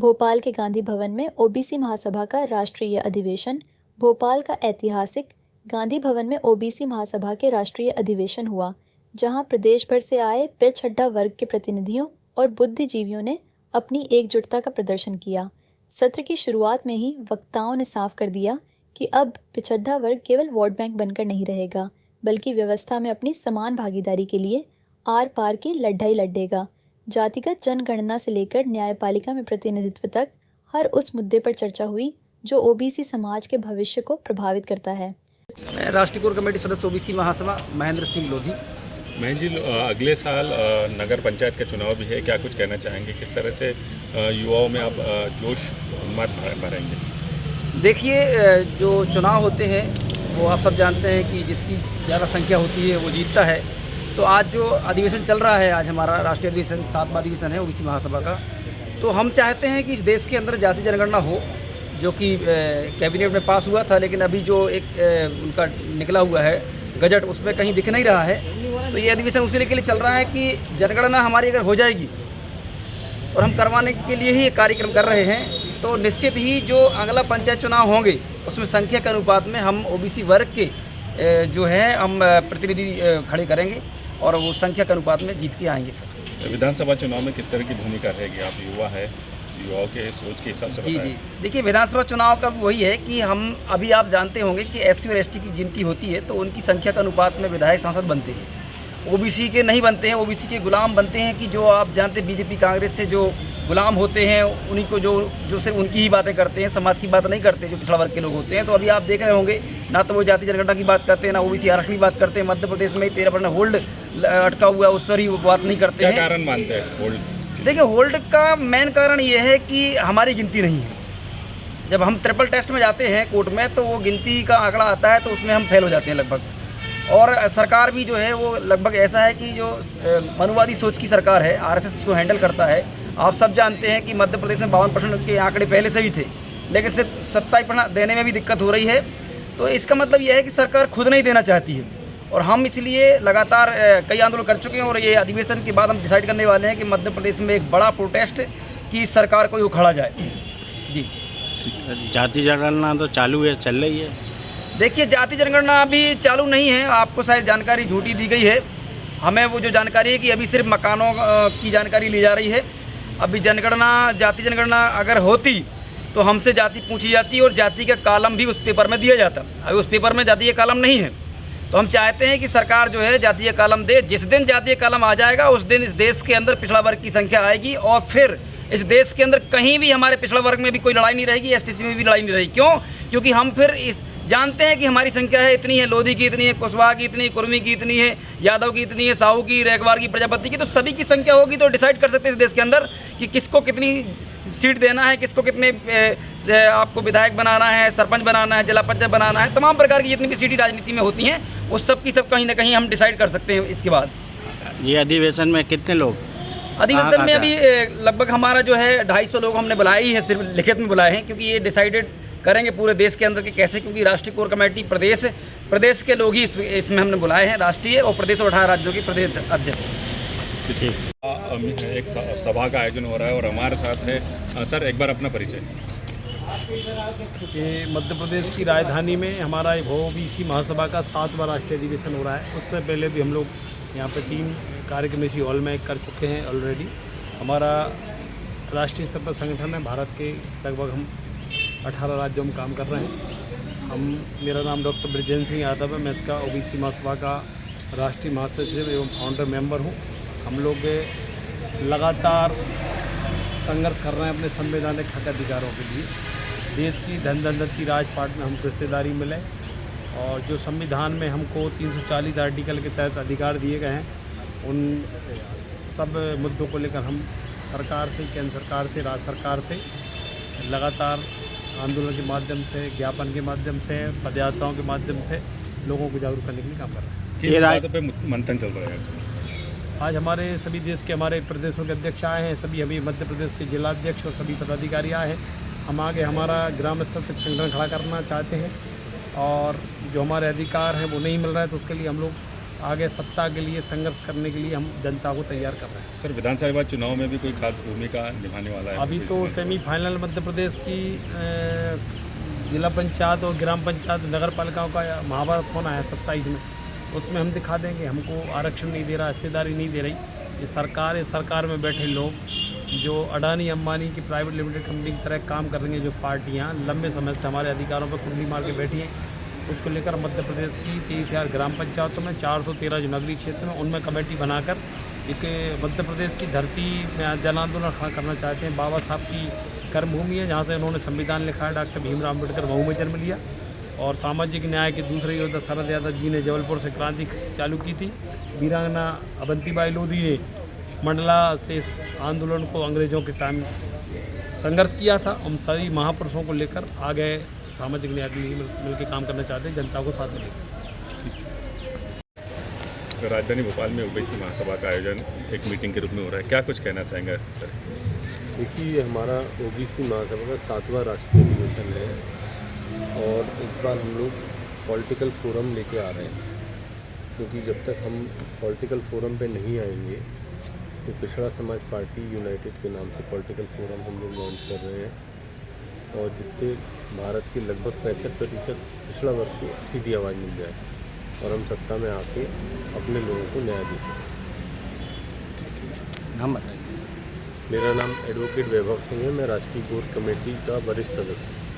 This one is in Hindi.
भोपाल के गांधी भवन में ओबीसी महासभा का राष्ट्रीय अधिवेशन। भोपाल का ऐतिहासिक गांधी भवन में ओबीसी महासभा के राष्ट्रीय अधिवेशन हुआ, जहां प्रदेश भर से आए पिछड़ा वर्ग के प्रतिनिधियों और बुद्धिजीवियों ने अपनी एकजुटता का प्रदर्शन किया। सत्र की शुरुआत में ही वक्ताओं ने साफ कर दिया कि अब पिछड़ा वर्ग केवल वोट बैंक बनकर नहीं रहेगा, बल्कि व्यवस्था में अपनी समान भागीदारी के लिए आर पार की लड़ाई लड़ेगा। जातिगत जनगणना से लेकर न्यायपालिका में प्रतिनिधित्व तक हर उस मुद्दे पर चर्चा हुई जो ओबीसी समाज के भविष्य को प्रभावित करता है। मैं राष्ट्रीय कोर कमेटी सदस्य ओबीसी महासभा महेंद्र सिंह लोधी। महेंद्र जी, अगले साल नगर पंचायत का चुनाव भी है, क्या कुछ कहना चाहेंगे? किस तरह से युवाओं में आप जोश उन्माद भरेंगे? देखिए, जो चुनाव होते हैं वो आप सब जानते हैं कि जिसकी ज़्यादा संख्या होती है वो जीतता है। तो आज जो अधिवेशन चल रहा है, आज हमारा राष्ट्रीय अधिवेशन 7वां अधिवेशन है ओबीसी महासभा का। तो हम चाहते हैं कि इस देश के अंदर जाति जनगणना हो, जो कि कैबिनेट में पास हुआ था, लेकिन अभी जो एक उनका निकला हुआ है गजट, उसमें कहीं दिख नहीं रहा है। तो ये अधिवेशन उसी के लिए चल रहा है कि जनगणना हमारी अगर हो जाएगी और हम करवाने के लिए ही कार्यक्रम कर रहे हैं, तो निश्चित ही जो अगला पंचायत चुनाव होंगे उसमें संख्या के अनुपात में हम ओबीसी वर्ग के जो है हम प्रतिनिधि खड़े करेंगे और वो संख्या के अनुपात में जीत के आएंगे। फिर विधानसभा चुनाव में किस तरह की भूमिका रहेगी? आप युवा है, युवाओं के सोच के हिसाब से जी, देखिए, विधानसभा चुनाव का वही है कि हम अभी आप जानते होंगे कि एससी और एसटी की गिनती होती है तो उनकी संख्या के अनुपात में विधायक सांसद बनते हैं। ओबीसी के नहीं बनते हैं, ओबीसी के गुलाम बनते हैं कि जो आप जानते हैं बीजेपी कांग्रेस से जो गुलाम होते हैं उन्हीं को जो सिर्फ उनकी ही बातें करते हैं, समाज की बात नहीं करते, जो पिछड़ा वर्ग के लोग होते हैं। तो अभी आप देख रहे होंगे, ना तो वो जाति जनगणना की बात करते हैं, ना ओबीसी आरक्षण की बात करते हैं। मध्य प्रदेश में 13% होल्ड अटका हुआ है, उस पर ही वो बात नहीं करते हैं। क्या कारण मानते हैं होल्ड? देखिए, होल्ड का मेन कारण ये है कि हमारी गिनती नहीं है। जब हम ट्रिपल टेस्ट में जाते हैं कोर्ट में, तो वो गिनती का आंकड़ा आता है तो उसमें हम फेल हो जाते हैं लगभग। और सरकार भी जो है वो लगभग ऐसा है कि जो मनुवादी सोच की सरकार है, आरएसएस को हैंडल करता है। आप सब जानते हैं कि मध्य प्रदेश में 52% के आंकड़े पहले से भी थे, लेकिन सिर्फ 27% देने में भी दिक्कत हो रही है। तो इसका मतलब यह है कि सरकार खुद नहीं देना चाहती है, और हम इसलिए लगातार कई आंदोलन कर चुके हैं। और ये अधिवेशन के बाद हम डिसाइड करने वाले हैं कि मध्य प्रदेश में एक बड़ा प्रोटेस्ट की सरकार को उखाड़ा जाए। जी, जाति जनगणना तो चालू है, चल रही है। देखिए, जाति जनगणना अभी चालू नहीं है, आपको शायद जानकारी झूठी दी गई है। हमें वो जो जानकारी है कि अभी सिर्फ मकानों की जानकारी ली जा रही है। अभी जाति जनगणना अगर होती तो हमसे जाति पूछी जाती और जाति का कॉलम भी उस पेपर में दिया जाता। अभी उस पेपर में जातीय कॉलम नहीं है, तो हम चाहते हैं कि सरकार जो है जातीय कॉलम दे। जिस दिन जातीय कॉलम आ जाएगा उस दिन इस देश के अंदर पिछड़ा वर्ग की संख्या आएगी, और फिर इस देश के अंदर कहीं भी हमारे पिछड़ा वर्ग में भी कोई लड़ाई नहीं रहेगी, एसटीसी में भी लड़ाई नहीं रहेगी। क्यों? क्योंकि हम फिर जानते हैं कि हमारी संख्या है इतनी है, लोधी की इतनी है, कुशवाहा की इतनी है, कुर्मी की इतनी है, यादव की इतनी है, साहू की, रेखवार की, प्रजापति की, तो सभी की संख्या होगी तो डिसाइड कर सकते हैं इस देश के अंदर कि किसको कितनी सीट देना है, किसको कितने आपको विधायक बनाना है, सरपंच बनाना है, जिला पंचायत बनाना है। तमाम प्रकार की जितनी भी सीटें राजनीति में होती हैं वो सब की सब कहीं ना कहीं हम डिसाइड कर सकते हैं इसके बाद। ये अधिवेशन में कितने लोग? अधिवेशन में अभी लगभग हमारा जो है 250 लोग हमने बुलाए ही हैं, सिर्फ लिखित में बुलाए हैं, क्योंकि ये डिसाइडेड करेंगे पूरे देश के अंदर कि कैसे, क्योंकि राष्ट्रीय कोर कमेटी प्रदेश के लोग ही इसमें हमने बुलाए हैं, राष्ट्रीय और प्रदेश और 18 राज्यों के प्रदेश अध्यक्ष। ठीक है, एक सभा का आयोजन हो रहा है और हमारे साथ है सर, एक बार अपना परिचय। ये मध्य प्रदेश की राजधानी में हमारा ओबीसी महासभा का 7वां राष्ट्रीय अधिवेशन हो रहा है। उससे पहले भी हम लोग यहाँ पे 3 कार्यक्रम इसी हॉल में कर चुके हैं ऑलरेडी। हमारा राष्ट्रीय स्तर पर संगठन है, भारत के लगभग हम 18 राज्यों में काम कर रहे हैं। मेरा नाम डॉक्टर ब्रिजेंद्र सिंह यादव है, मैं इसका ओबीसी महासभा का राष्ट्रीय महासचिव एवं फाउंडर मेंबर हूँ। हम लोग लगातार संघर्ष कर रहे हैं अपने संवैधानिक हक अधिकारों के लिए। देश की धन दौलत की राजपाट में हमको हिस्सेदारी मिले, और जो संविधान में हमको 340 आर्टिकल के तहत अधिकार दिए गए हैं, उन सब मुद्दों को लेकर हम सरकार से, केंद्र सरकार से, राज्य सरकार से लगातार आंदोलन के माध्यम से, ज्ञापन के माध्यम से, पदयात्राओं के माध्यम से लोगों को जागरूक करने के लिए काम कर रहे हैं। किस बात पे मंथन चल रहा है? आज हमारे सभी देश के हमारे प्रदेशों के अध्यक्ष आए हैं, सभी अभी मध्य प्रदेश के जिलाध्यक्ष और सभी पदाधिकारी आए हैं। हम आगे हमारा ग्राम स्तर तक संगठन खड़ा करना चाहते हैं, और जो हमारे अधिकार हैं वो नहीं मिल रहा है, तो उसके लिए हम लोग आगे सत्ता के लिए संघर्ष करने के लिए हम जनता को तैयार कर रहे हैं। सर विधानसभा चुनाव में भी कोई खास भूमिका निभाने वाला है? अभी तो सेमीफाइनल मध्य प्रदेश की जिला पंचायत और ग्राम पंचायत नगर पालिकाओं का महाभारत होना है 27 में, उसमें हम दिखा देंगे। हमको आरक्षण नहीं दे रहा, हिस्सेदारी नहीं दे रही ये सरकार में बैठे लोग जो अडानी अंबानी की प्राइवेट लिमिटेड कंपनी की तरह काम कर रही हैं, जो पार्टियां लंबे समय से हमारे अधिकारों पर कुंडली मार के बैठी हैं, उसको लेकर मध्य प्रदेश की 23,000 ग्राम पंचायतों में 413 जो नगरीय क्षेत्र हैं उनमें कमेटी बनाकर एक मध्य प्रदेश की धरती में जन आंदोलन खड़ा करना चाहते हैं। बाबा साहब की कर्मभूमि है जहाँ से उन्होंने संविधान लिखा है, डॉक्टर भीमराव अम्बेडकर महू में जन्म लिया और सामाजिक न्याय के दूसरे योद्धा शरद यादव जी ने जबलपुर से क्रांति चालू की थी। वीरांगना अवंतीबाई लोधी ने मंडला से इस आंदोलन को अंग्रेज़ों के टाइम संघर्ष किया था। हम सभी महापुरुषों को लेकर आगे सामाजिक न्याय के लिए मिलकर काम करना चाहते हैं, जनता को साथ मिलेगा। राजधानी भोपाल में ओबीसी महासभा का आयोजन एक मीटिंग के रूप में हो रहा है, क्या कुछ कहना चाहेंगे सर? देखिए, हमारा ओबीसी महासभा का 7वां राष्ट्रीय अधिवेशन है और इस बार हम लोग पॉलिटिकल फोरम लेके आ रहे हैं, क्योंकि जब तक हम पॉलिटिकल फोरम पे नहीं आएंगे तो पिछड़ा समाज पार्टी यूनाइटेड के नाम से पॉलिटिकल फोरम हम लोग लॉन्च कर रहे हैं और जिससे भारत के लगभग 65% पिछड़ा वर्ग को सीधी आवाज़ मिल जाए और हम सत्ता में आके अपने लोगों को न्याय दे सकें। नाम बताइए। मेरा नाम एडवोकेट वैभव सिंह है, मैं राष्ट्रीय कोर कमेटी का वरिष्ठ सदस्य हूँ।